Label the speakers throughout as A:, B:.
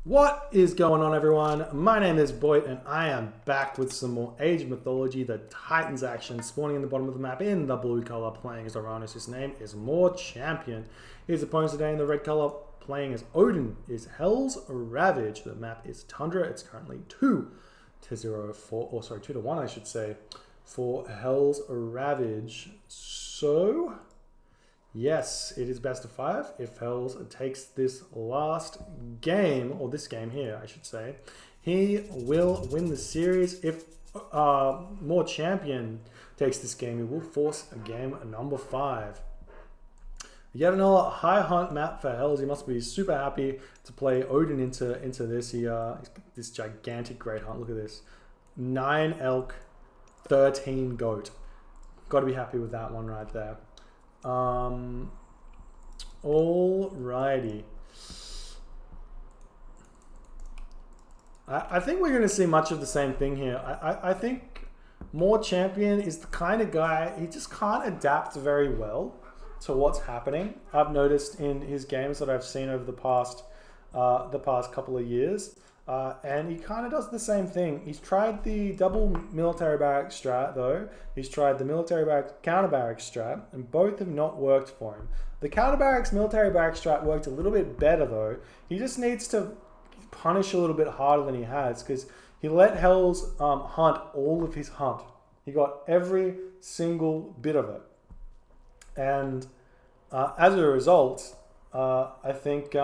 A: What is going on, everyone? My name is Boyd and I am back with some more Age of Mythology, the Titans action, spawning in the bottom of the map in the blue color, playing as Oranos. His name is More Champion. His opponents today in the red color, playing as Odin, is HellsRavage. The map is Tundra. It's currently 2-0 for, or sorry, 2-1 I should say, for HellsRavage. So yes, it is best of 5. If Hells takes this last game, or this game here, I should say, he will win the series. If More Champion takes this game, he will force a game number 5. Yet another high hunt map for Hells. He must be super happy to play Odin into this. This gigantic great hunt. Look at this: 9 elk, 13 goat. Got to be happy with that one right there. Alrighty. I think we're going to see much of the same thing here. I think More Champion is the kind of guy, he just can't adapt very well to what's happening. I've noticed in his games that I've seen over the past couple of years. And he kind of does the same thing. He's tried the double military barrack strat though. He's tried the military barrack counter barrack strat, and both have not worked for him. The counter barracks military barrack strat worked a little bit better though. He just needs to punish a little bit harder than he has, because he let Hells hunt all of his hunt. He got every single bit of it. And as a result, I think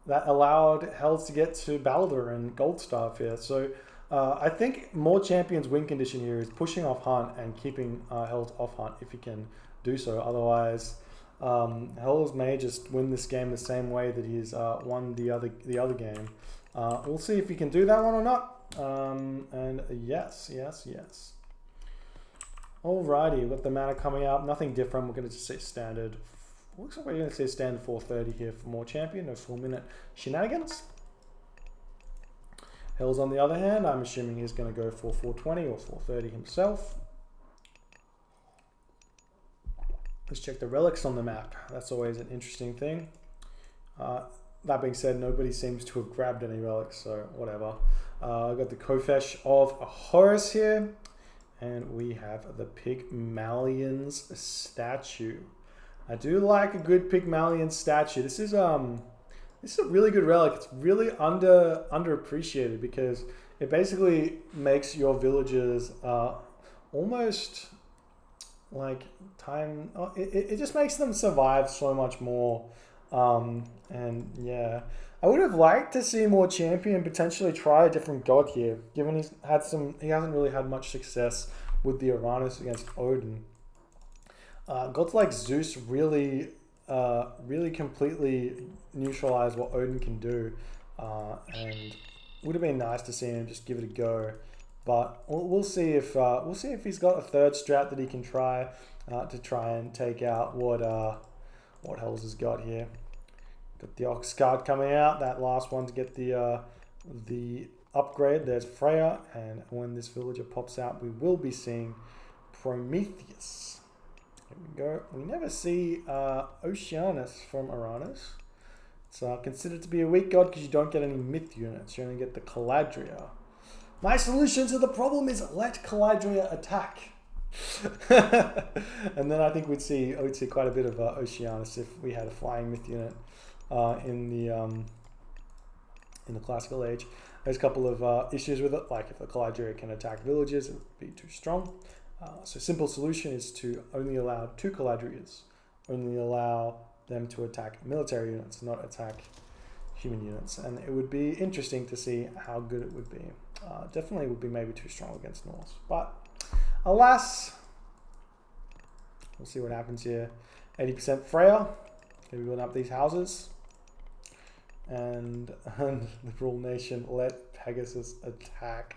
A: that allowed Hells to get to Balder and Goldstaff here. So I think More Champion's win condition here is pushing off Hunt and keeping Hells off Hunt if he can do so. Otherwise, Hells may just win this game the same way that he's won the other game. We'll see if he can do that one or not. And yes. Alrighty, we've got the mana coming up. Nothing different. We're going to just say standard. Looks like we're going to see a standard 430 here for More Champion. No 4-minute shenanigans. Hells, on the other hand, I'm assuming he's going to go for 420 or 430 himself. Let's check the relics on the map. That's always an interesting thing. That being said, nobody seems to have grabbed any relics, so whatever. I've got the Kofesh of Horus here. And we have the Pygmalion's statue. I do like a good Pygmalion statue. This is a really good relic. It's really underappreciated because it basically makes your villagers almost like time. It just makes them survive so much more. And yeah, I would have liked to see More Champion potentially try a different god here, given he hasn't really had much success with the Oranos against Odin. Gods like Zeus really completely neutralize what Odin can do, and would have been nice to see him just give it a go. But we'll see if he's got a third strat that he can try to try and take out what Hells has got here. Got the Ox card coming out. That last one to get the upgrade. There's Freya, and when this villager pops out, we will be seeing Prometheus. Here we go. We never see Oceanus from Oranos. It's considered to be a weak god because you don't get any myth units. You only get the Caladria. My solution to the problem is let Caladria attack. And then I think we'd see quite a bit of Oceanus if we had a flying myth unit in the classical age. There's a couple of issues with it, like if the Caladria can attack villages, it would be too strong. So simple solution is to only allow 2 Caladrias, only allow them to attack military units, not attack human units. And it would be interesting to see how good it would be. Definitely would be maybe too strong against Norse, but alas, we'll see what happens here. 80% Freya, gonna be building up these houses. And Liberal Nation, let Pegasus attack.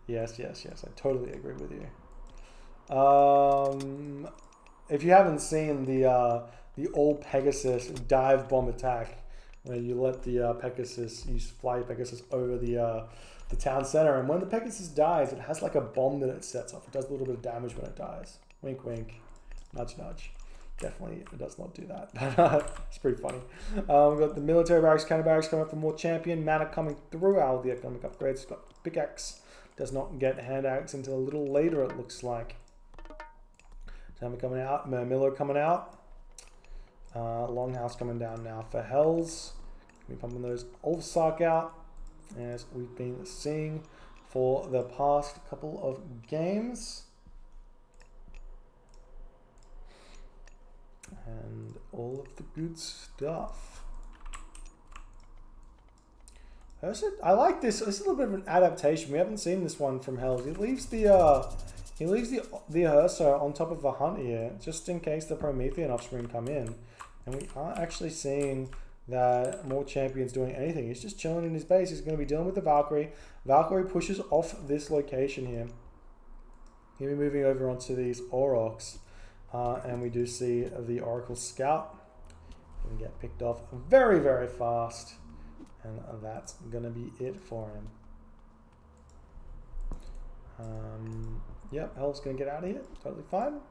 A: Yes, I totally agree with you. If you haven't seen the all Pegasus dive bomb attack, where you let the Pegasus, you fly Pegasus over the town center, and when the Pegasus dies, it has like a bomb that it sets off. It does a little bit of damage when it dies. Wink, wink, nudge, nudge. definitely does not do that, but it's pretty funny. We've got the military barracks, counter barracks coming up for more champion. Mana coming through all the economic upgrades. Got pickaxe. Does not get hand axe until a little later, it looks like. Tammy coming out. Miller coming out. Longhouse coming down now for Hells. We're pumping those Ulfsark out, as we've been seeing for the past couple of games. And all of the good stuff. I like this. This is a little bit of an adaptation. We haven't seen this one from Hells. He leaves the Ursa on top of the hunt here, just in case the Promethean offspring come in. And we aren't actually seeing that more champions doing anything. He's just chilling in his base. He's going to be dealing with the Valkyrie. Valkyrie pushes off this location here. He'll be moving over onto these Aurochs. And we do see the Oracle Scout. He can get picked off very, very fast. And that's going to be it for him. Yep, Hell's going to get out of here. Totally fine.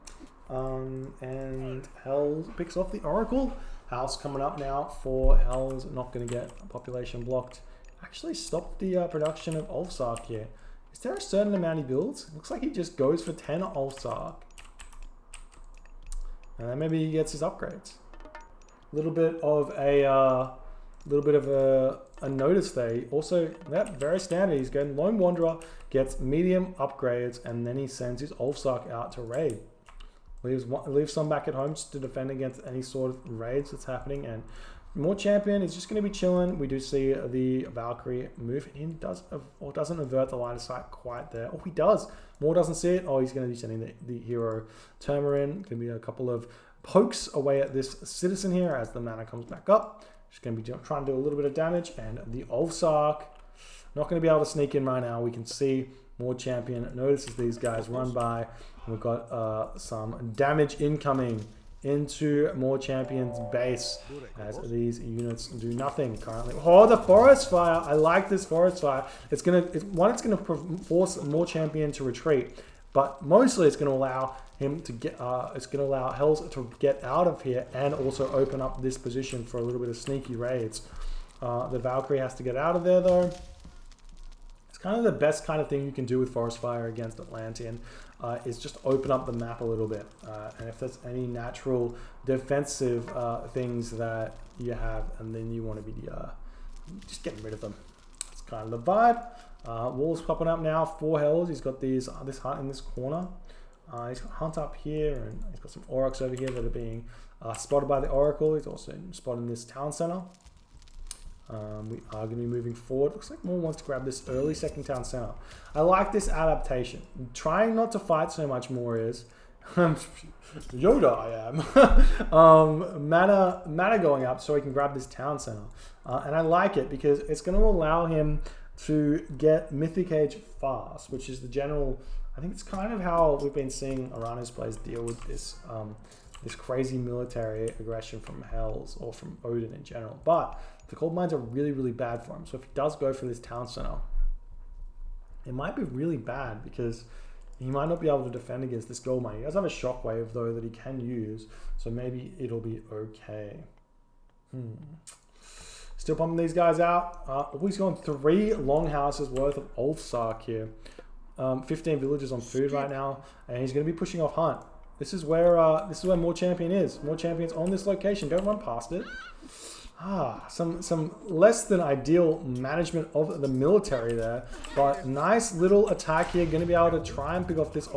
A: And Hell picks off the Oracle. House coming up now for Hell's. Not going to get population blocked. Actually stopped the production of Ulfsark here. Is there a certain amount he builds? Looks like he just goes for 10 Ulfsark. And then maybe he gets his upgrades. A little bit of a notice there. Also, that very standard. He's going Lone Wanderer, gets medium upgrades, and then he sends his Ulfsark out to raid. Leaves some back at home just to defend against any sort of raids that's happening. And more champion is just going to be chilling. We do see the Valkyrie move in, doesn't avert the line of sight quite there. Oh, he does. More doesn't see it. Oh, he's going to be sending the hero Turmer in. Going to be a couple of pokes away at this citizen here as the mana comes back up. Just going to be trying to do a little bit of damage. And the Ulfsark, not going to be able to sneak in right now. We can see more champion notices these guys run by. And we've got some damage incoming into more champion's base as these units do nothing currently. Oh, the forest fire! I like this forest fire. It's gonna force more champion to retreat, but mostly it's gonna allow him to get. It's gonna allow Hells to get out of here and also open up this position for a little bit of sneaky raids. The Valkyrie has to get out of there though. It's kind of the best kind of thing you can do with forest fire against Atlantean. Is just open up the map a little bit. And if there's any natural defensive things that you have, and then you want to be just getting rid of them. It's kind of the vibe. Walls popping up now for Hells. He's got this hunt in this corner. He's got hunt up here, and he's got some Aurochs over here that are being spotted by the Oracle. He's also spotting this town center. We are going to be moving forward. Looks like Moore wants to grab this early second town center. I like this adaptation. Trying not to fight so much more is Yoda I am. mana going up so he can grab this town center. And I like it because it's going to allow him to get Mythic Age fast, which is the general. I think it's kind of how we've been seeing Oranos players deal with this this crazy military aggression from Hells or from Odin in general. But the cold mines are really, really bad for him. So if he does go for this town center, it might be really bad because he might not be able to defend against this gold mine. He does have a shockwave though that he can use, so maybe it'll be okay. Still pumping these guys out. He's gone 3 longhouses worth of Ulfsark here. 15 villages on food right now, and he's going to be pushing off hunt. This is where more champion is. More champions on this location. Don't run past it. Some less than ideal management of the military there, but nice little attack here. Going to be able to try and pick off this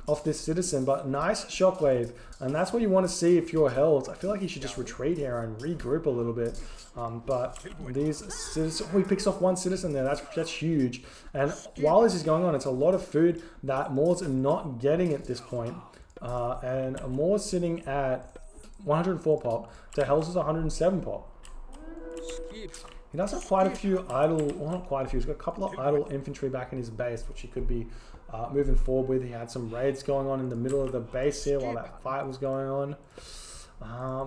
A: off this citizen, but nice shockwave, and that's what you want to see if you're Hells. I feel like he should just retreat here and regroup a little bit. But these citizens, he picks off 1 citizen there. That's huge. And while this is going on, it's a lot of food that Moore's not getting at this point. And Moore's sitting at 104 pop to Hells is 107 pop. He does have quite a few idle, well not quite a few, he's got a couple of idle infantry back in his base, which he could be moving forward with. He had some raids going on in the middle of the base here while that fight was going on.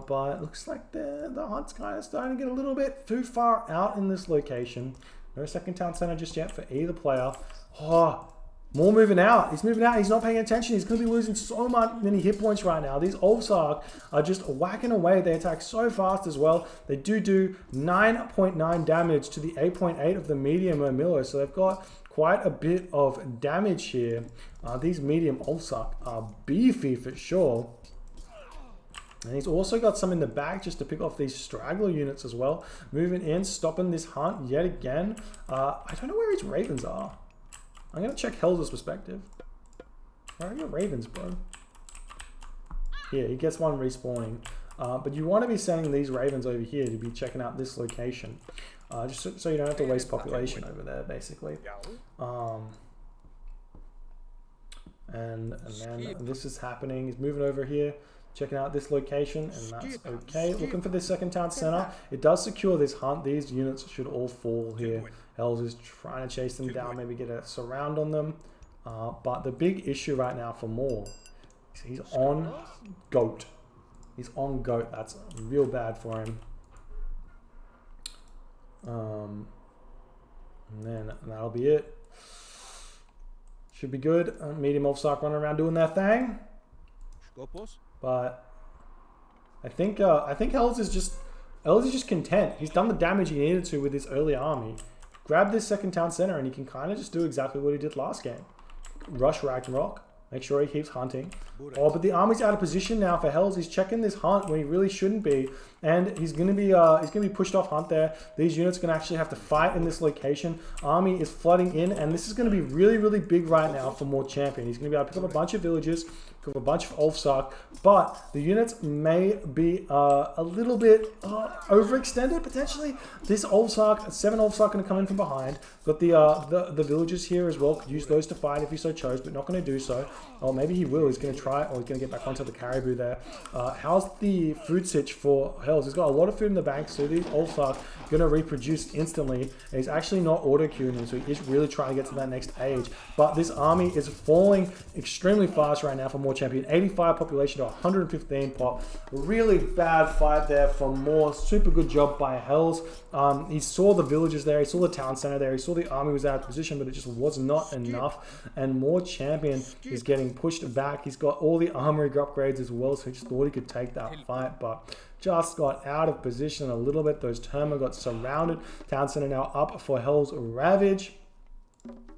A: But it looks like the hunt's kind of starting to get a little bit too far out in this location. No second town center just yet for either player. Oh, More moving out. He's moving out. He's not paying attention. He's going to be losing so many hit points right now. These Ulfsark are just whacking away. They attack so fast as well. They do 9.9 damage to the 8.8 of the medium Murmillo. So they've got quite a bit of damage here. These medium Ulfsark are beefy for sure. And he's also got some in the back just to pick off these straggler units as well. Moving in, stopping this hunt yet again. I don't know where his ravens are. I'm going to check Hells' perspective. Where are your ravens, bro? Here, he gets one respawning. But you want to be sending these ravens over here to be checking out this location. Just so you don't have to waste population over there, basically. And then this is happening. He's moving over here, checking out this location, and that's okay. Looking for this second town center. It does secure this hunt. These units should all fall here. Hells is trying to chase them down, maybe get a surround on them. But the big issue right now for Moore, he's on goat. He's on goat. That's real bad for him. And then that'll be it. Should be good. Medium Ulfsark running around doing their thing. But I think Hells is just content. He's done the damage he needed to with this early army. Grab this second town center and he can kind of just do exactly what he did last game. Rush Ragnarok. Make sure he keeps hunting. Oh, but the army's out of position now for Hells. He's checking this hunt when he really shouldn't be, and he's gonna be pushed off hunt there. These units are gonna actually have to fight in this location. Army is flooding in, and this is gonna be really, really big right now for More Champion. He's gonna be able to pick up a bunch of villages, pick up a bunch of Ulfsark, but the units may be a little bit overextended potentially. This Ulfsark, 7 Ulfsark gonna come in from behind. Got the villagers here as well. Could use those to fight if he so chose, but not gonna do so. Oh, maybe he will. He's going to try, or he's going to get back onto the caribou there. How's the food sitch for Hells? He's got a lot of food in the bank, so these Ulfsark are going to reproduce instantly. And he's actually not auto-queuing, so he is really trying to get to that next age. But this army is falling extremely fast right now for More Champion. 85 population to 115 pop. Really bad fight there for More. Super good job by Hells. He saw the villages there. He saw the town center there. He saw the army was out of position, but it just was not enough. And More Champion is getting pushed back. He's got all the armory upgrades as well, so he just thought he could take that fight, but just got out of position a little bit. Those Terma got surrounded. Town center now up for HellsRavage.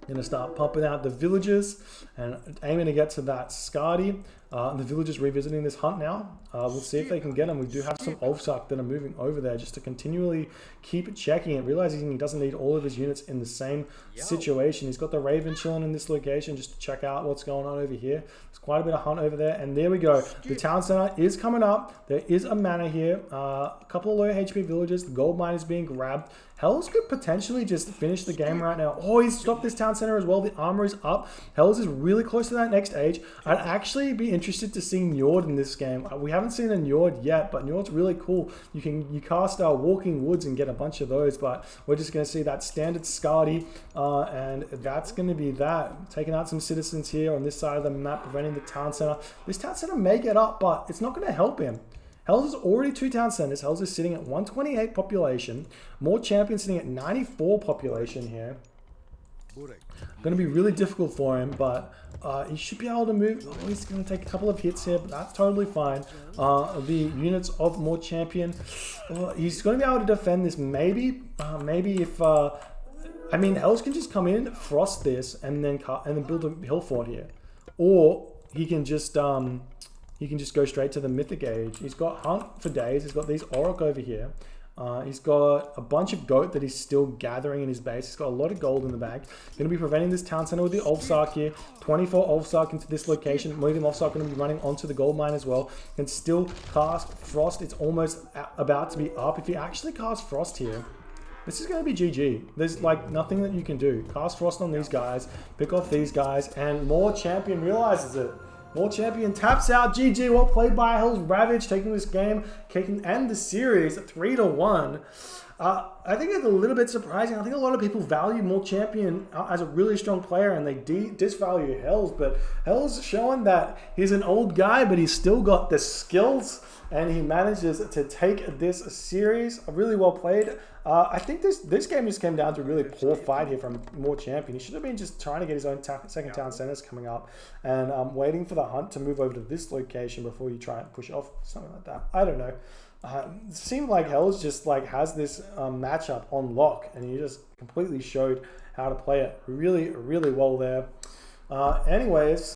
A: Going to start pumping out the villagers and aiming to get to that Skadi. The villagers revisiting this hunt now. We'll see if they can get them. We do have some Ulfsark that are moving over there just to continually keep checking it, realizing he doesn't need all of his units in the same situation. He's got the Raven chilling in this location just to check out what's going on over here. There's quite a bit of hunt over there, and there we go. The town center is coming up. There is a manor here. A couple of low HP villages. The gold mine is being grabbed. Hells could potentially just finish the game right now. Oh, he's stopped this town center as well. The armor is up. Hells is really close to that next age. I'd actually be interested to see Njord in this game. We haven't seen a Njord yet, but Njord's really cool. You cast Walking Woods and get a bunch of those, but we're just going to see that standard Skadi, and that's going to be that. Taking out some citizens here on this side of the map, preventing the town center. This town center may get up, but it's not going to help him. Hells is already 2 town centers. Hells is sitting at 128 population. More Champion sitting at 94 population here. Going to be really difficult for him, but he should be able to move. Oh, he's going to take a couple of hits here, but that's totally fine. The units of More Champion, he's going to be able to defend this. Maybe if I mean, Hells can just come in, frost this, and then build a hill fort here, or he can just go straight to the Mythic Age. He's got Hunt for days. He's got these Orc over here. He's got a bunch of goat that he's still gathering in his base. He's got a lot of gold in the bag. Going to be preventing this town center with the Ulfsark here. 24 Ulfsark into this location. Medium Ulfsark going to be running onto the gold mine as well. Can still cast Frost. It's almost about to be up. If he actually casts Frost here, this is going to be GG. There's like nothing that you can do. Cast Frost on these guys. Pick off these guys. And More Champion realizes it. More Champion taps out. GG. Well played by HellsRavage, taking this game, and the series 3-1. I think it's a little bit surprising. I think a lot of people value More Champion as a really strong player, and they disvalue Hells. But Hells showing that he's an old guy, but he's still got the skills, and he manages to take this series. Really well played. I think this game just came down to a really poor fight here from More Champion. He should have been just trying to get his own second town centers coming up, and waiting for the hunt to move over to this location before you try and push off, something like that. I don't know. It seemed like Hells just like has this matchup on lock, and he just completely showed how to play it really, really well there. Anyways.